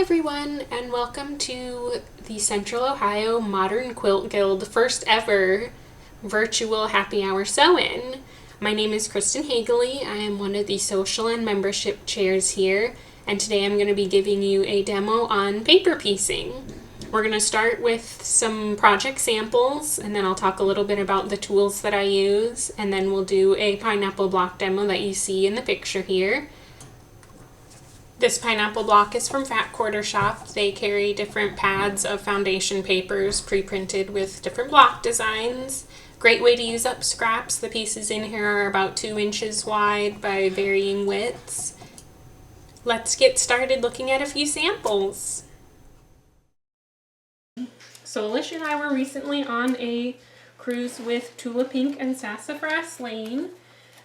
everyone, and welcome to the Central Ohio Modern Quilt Guild first ever virtual happy hour sew-in. My name is Kristen Hageley. I am one of the social and membership chairs here, and today I'm going to be giving you a demo on paper piecing. We're going to start with some project samples, and then I'll talk a little bit about the tools that I use, and then we'll do a pineapple block demo that you see in the picture here. This pineapple block is from Fat Quarter Shop. They carry different pads of foundation papers pre-printed with different block designs. Great way to use up scraps. The pieces in here are about 2 inches wide by varying widths. Let's get started looking at a few samples. So Alicia and I were recently on a cruise with Tula Pink and Sassafras Lane,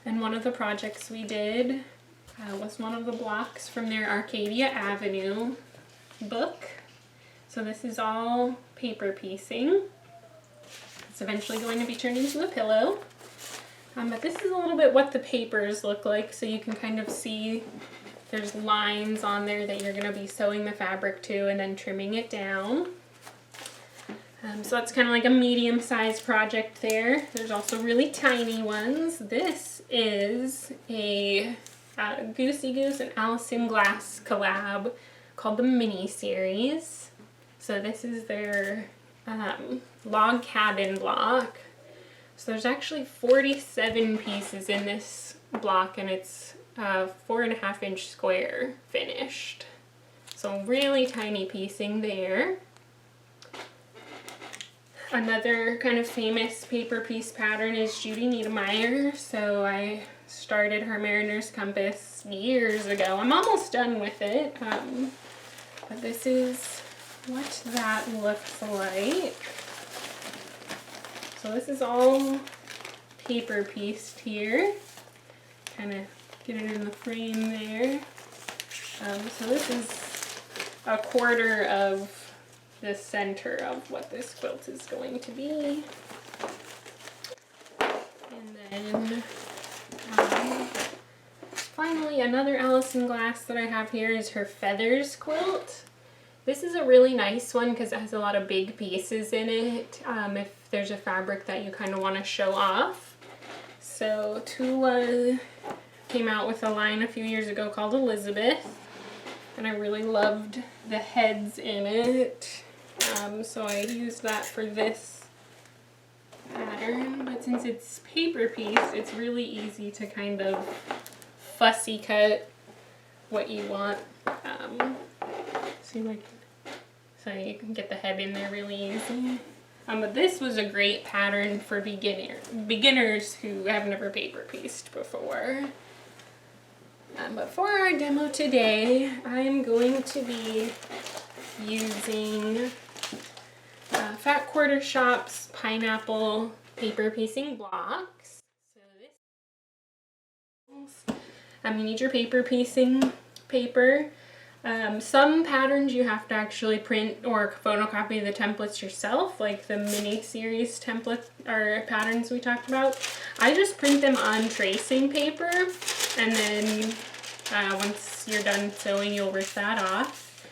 and one of the projects we did was one of the blocks from their Arcadia Avenue book. So this is all paper piecing. It's eventually going to be turned into a pillow. But this is a little bit what the papers look like, so you can kind of see there's lines on there that you're going to be sewing the fabric to and then trimming it down. So that's kind of like a medium-sized project there. There's also really tiny ones. This is a Goosey Goose and Allison Glass collab called the Mini Series. So this is their log cabin block. So there's actually 47 pieces in this block, and it's 4.5 inch square finished. So really tiny piecing there. Another kind of famous paper piece pattern is Judy Niedermeyer. So I started her Mariner's Compass years ago. I'm almost done with it, but this is what that looks like. So this is all paper pieced here. Kind of get it in the frame there. So this is a quarter of the center of what this quilt is going to be. And then finally, another Allison Glass that I have here is her Feathers quilt. This is a really nice one because it has a lot of big pieces in it, if there's a fabric that you kind of want to show off. So Tula came out with a line a few years ago called Elizabeth, and I really loved the heads in it. So I used that for this pattern, but since it's paper piece, it's really easy to kind of fussy cut what you want. So you can get the head in there really easy. But this was a great pattern for beginners who have never paper pieced before. But for our demo today, I am going to be using Fat Quarter Shop's pineapple paper piecing blocks. So this, you need your paper piecing paper. Some patterns you have to actually print or photocopy the templates yourself, like the mini series template or patterns we talked about. I just print them on tracing paper, and then once you're done sewing, you'll rip that off.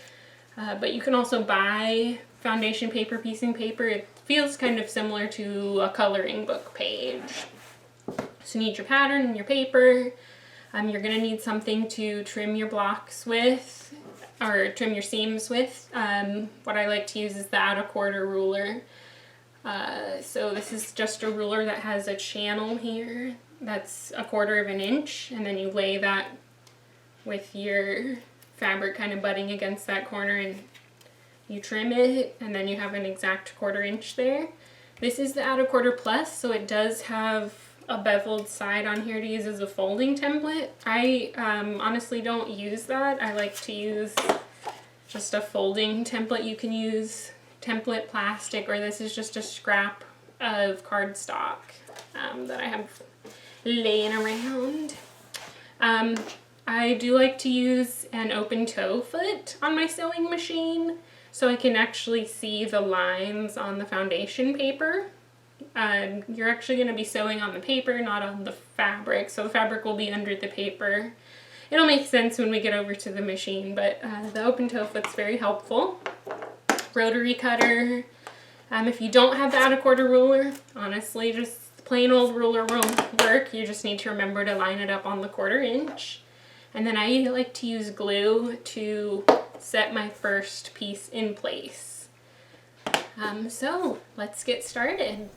But you can also buy foundation paper piecing paper. It feels kind of similar to a coloring book page. So you need your pattern and your paper. You're going to need something to trim your blocks with, or trim your seams with. What I like to use is the outer quarter ruler. So this is just a ruler that has a channel here that's 1/4 inch, and then you lay that with your fabric kind of butting against that corner, and you trim it, and then you have an exact 1/4 inch there. This is the outer quarter plus, so it does have a beveled side on here to use as a folding template. I honestly don't use that. I like to use just a folding template. You can use template plastic, or this is just a scrap of cardstock that I have laying around. I do like to use an open toe foot on my sewing machine so I can actually see the lines on the foundation paper. You're actually going to be sewing on the paper, not on the fabric, so the fabric will be under the paper. it'll make sense when we get over to the machine, but the open toe foot's very helpful. Rotary cutter. If you don't have the out of quarter ruler, honestly, just plain old ruler will work. You just need to remember to line it up on the 1/4 inch. And then I like to use glue to set my first piece in place. So let's get started.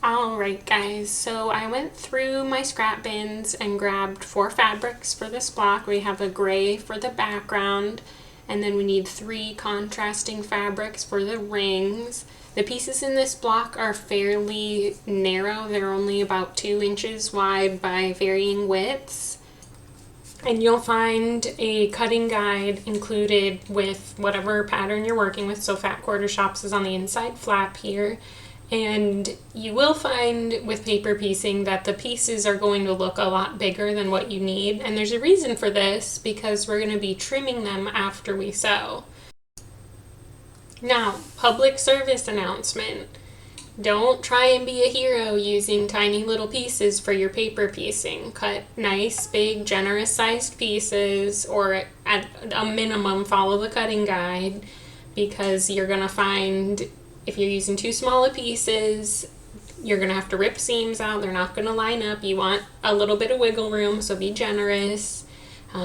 Alright guys, so I went through my scrap bins and grabbed 4 fabrics for this block. We have a gray for the background, and then we need 3 contrasting fabrics for the rings. The pieces in this block are fairly narrow. They're only about 2 inches wide by varying widths. And you'll find a cutting guide included with whatever pattern you're working with. So Fat Quarter Shops is on the inside flap here. And you will find with paper piecing that the pieces are going to look a lot bigger than what you need. And there's a reason for this, because we're going to be trimming them after we sew. Now, public service announcement. Don't try and be a hero using tiny little pieces for your paper piecing. Cut nice, big, generous sized pieces, or at a minimum follow the cutting guide, because you're going to find if you're using too small of pieces, you're going to have to rip seams out. They're not going to line up. You want a little bit of wiggle room, so be generous.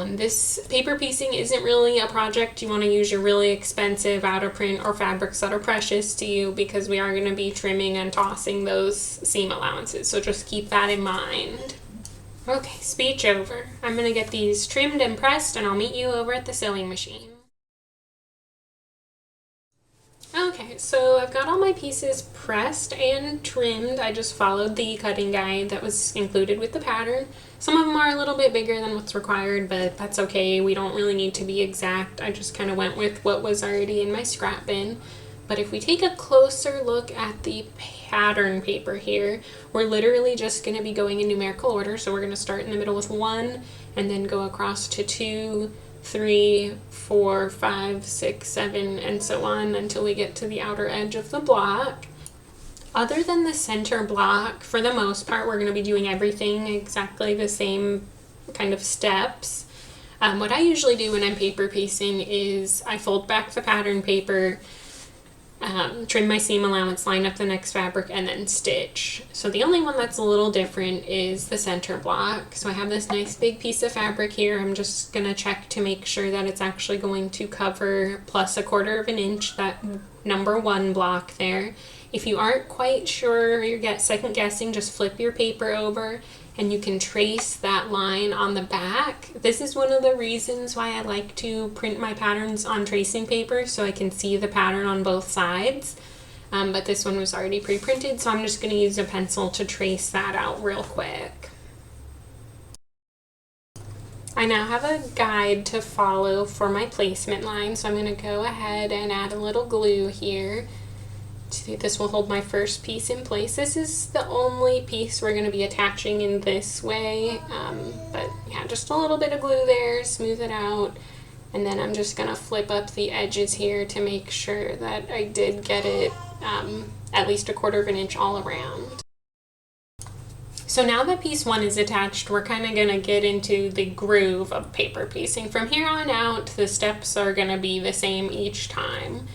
This paper piecing isn't really a project you want to use your really expensive out of print or fabrics that are precious to you, because we are going to be trimming and tossing those seam allowances, so just keep that in mind. Okay, speech over. I'm going to get these trimmed and pressed, and I'll meet you over at the sewing machine. Okay, so I've got all my pieces pressed and trimmed. I just followed the cutting guide that was included with the pattern. Some of them are a little bit bigger than what's required, but that's okay. We don't really need to be exact. I just kind of went with what was already in my scrap bin. But if we take a closer look at the pattern paper here, we're literally just going to be going in numerical order. So we're going to start in the middle with 1 and then go across to 2, 3, 4, 5, 6, 7, and so on until we get to the outer edge of the block. Other than the center block, for the most part, we're going to be doing everything exactly the same kind of steps. What I usually do when I'm paper piecing is I fold back the pattern paper, trim my seam allowance, line up the next fabric, and then stitch. So the only one that's a little different is the center block. So I have this nice big piece of fabric here. I'm just going to check to make sure that it's actually going to cover plus 1/4 inch, that number 1 block there. If you aren't quite sure, you're second guessing, just flip your paper over and you can trace that line on the back. This is one of the reasons why I like to print my patterns on tracing paper, so I can see the pattern on both sides. But this one was already pre-printed, so I'm just going to use a pencil to trace that out real quick. I now have a guide to follow for my placement line, so I'm going to go ahead and add a little glue here. This will hold my first piece in place. This is the only piece we're going to be attaching in this way, but yeah, just a little bit of glue there, smooth it out, and then I'm just going to flip up the edges here to make sure that I did get it at least 1/4 inch all around. So now that piece 1 is attached, we're kind of going to get into the groove of paper piecing. From here on out, the steps are going to be the same each time.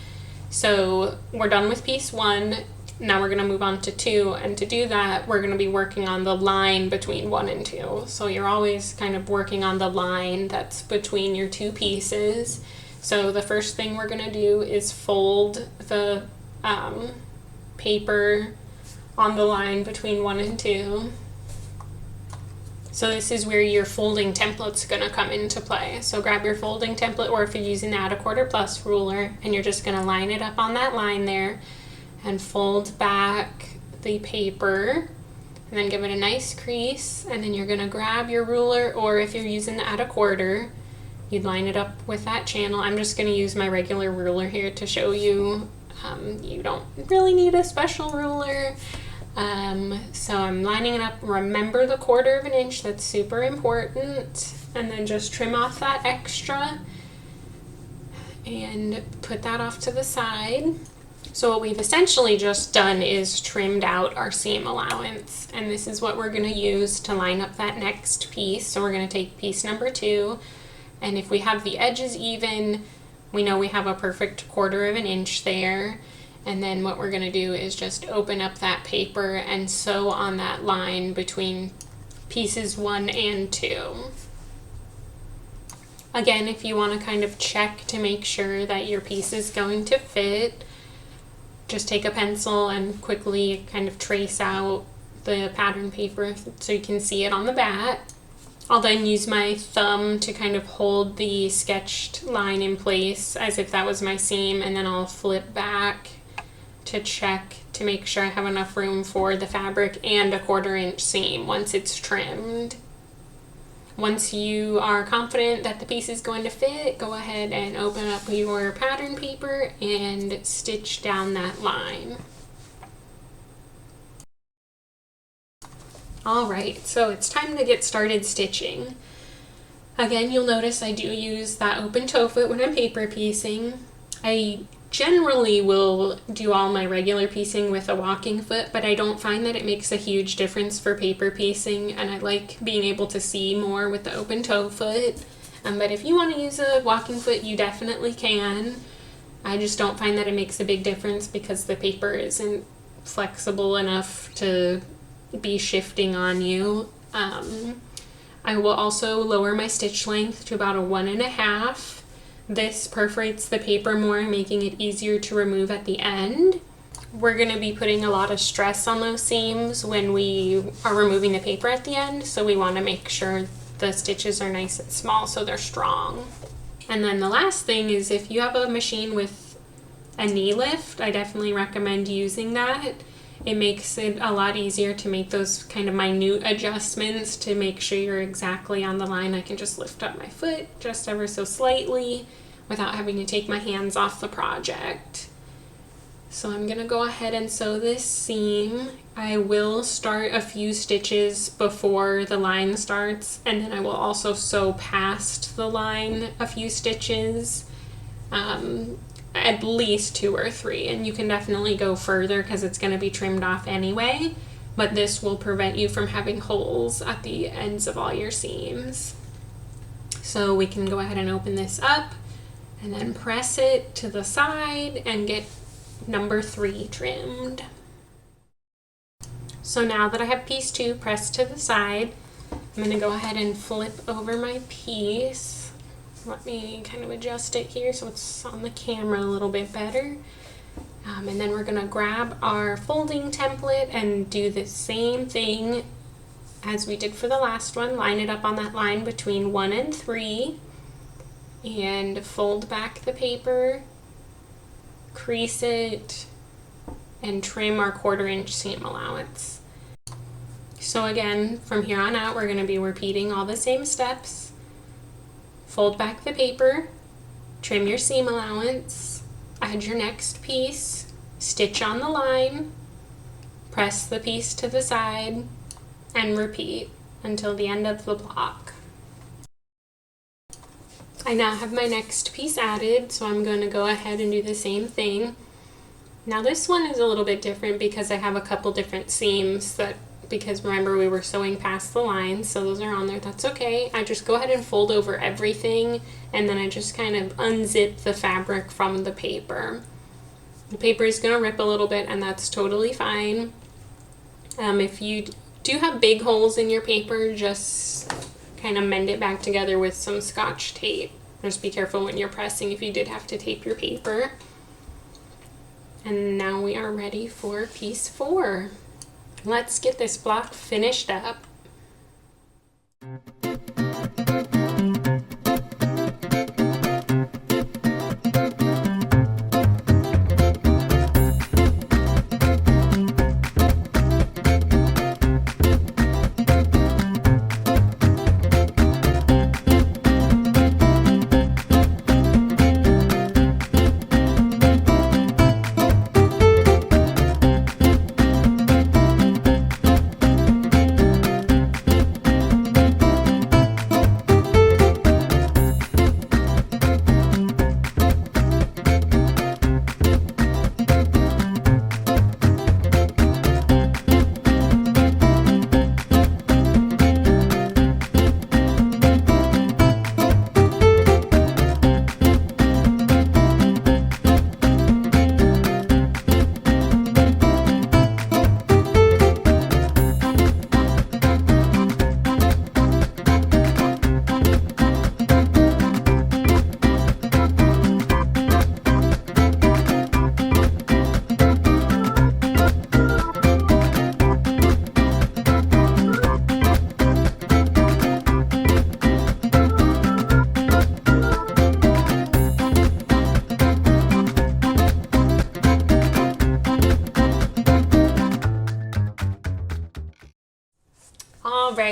So we're done with piece 1, now we're going to move on to 2, and to do that we're going to be working on the line between 1 and 2. So you're always kind of working on the line that's between your 2 pieces. So the first thing we're going to do is fold the paper on the line between 1 and 2. So this is where your folding template's going to come into play. So grab your folding template, or if you're using the 1/4 plus ruler, and you're just going to line it up on that line there and fold back the paper and then give it a nice crease, and then you're going to grab your ruler, or if you're using the 1/4, you'd line it up with that channel. I'm just going to use my regular ruler here to show you. You don't really need a special ruler. So I'm lining it up. Remember the 1/4 inch, that's super important. And then just trim off that extra and put that off to the side. So what we've essentially just done is trimmed out our seam allowance, and this is what we're going to use to line up that next piece. So we're going to take piece number 2, and if we have the edges even, we know we have a perfect 1/4 of an inch there. And then what we're going to do is just open up that paper and sew on that line between pieces 1 and 2. Again, if you want to kind of check to make sure that your piece is going to fit, just take a pencil and quickly kind of trace out the pattern paper so you can see it on the back. I'll then use my thumb to kind of hold the sketched line in place as if that was my seam, and then I'll flip back to check to make sure I have enough room for the fabric and a 1/4 inch seam once it's trimmed. Once you are confident that the piece is going to fit, go ahead and open up your pattern paper and stitch down that line. Alright, so it's time to get started stitching. Again, you'll notice I do use that open toe foot when I'm paper piecing. I generally will do all my regular piecing with a walking foot, but I don't find that it makes a huge difference for paper piecing, and I like being able to see more with the open toe foot. But if you want to use a walking foot, you definitely can. I just don't find that it makes a big difference because the paper isn't flexible enough to be shifting on you. I will also lower my stitch length to about a 1.5. This perforates the paper more, making it easier to remove at the end. We're going to be putting a lot of stress on those seams when we are removing the paper at the end, so we want to make sure the stitches are nice and small so they're strong. And then the last thing is, if you have a machine with a knee lift, I definitely recommend using that. It makes it a lot easier to make those kind of minute adjustments to make sure you're exactly on the line. I can just lift up my foot just ever so slightly without having to take my hands off the project. So I'm going to go ahead and sew this seam. I will start a few stitches before the line starts, and then I will also sew past the line a few stitches. At least 2 or 3, and you can definitely go further because it's going to be trimmed off anyway, but this will prevent you from having holes at the ends of all your seams. So we can go ahead and open this up and then press it to the side and get number 3 trimmed. So now that I have piece 2 pressed to the side, I'm going to go ahead and flip over my piece. Let me kind of adjust it here so it's on the camera a little bit better. And then we're going to grab our folding template and do the same thing as we did for the last one. Line it up on that line between 1 and 3 and fold back the paper, crease it, and trim our 1/4 inch seam allowance. So again, from here on out, we're going to be repeating all the same steps. Fold back the paper, trim your seam allowance, add your next piece, stitch on the line, press the piece to the side, and repeat until the end of the block. I now have my next piece added, so I'm going to go ahead and do the same thing. Now this one is a little bit different because I have a couple different seams because remember we were sewing past the lines, so those are on there. That's okay. I just go ahead and fold over everything, and then I just kind of unzip the fabric from the paper. The paper is going to rip a little bit, and that's totally fine. If you do have big holes in your paper, just kind of mend it back together with some Scotch tape. Just be careful when you're pressing if you did have to tape your paper. And now we are ready for piece 4. Let's get this block finished up.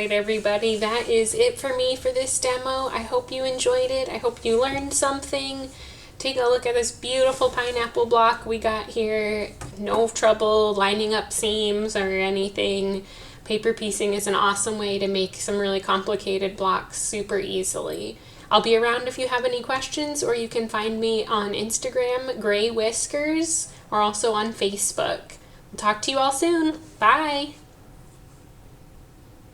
right, everybody, that is it for me for this demo. I hope you enjoyed it. I hope you learned something. Take a look at this beautiful pineapple block we got here. No trouble lining up seams or anything. Paper piecing is an awesome way to make some really complicated blocks super easily. I'll be around if you have any questions, or you can find me on Instagram, Gray Whiskers, or also on Facebook. Talk to you all soon. Bye!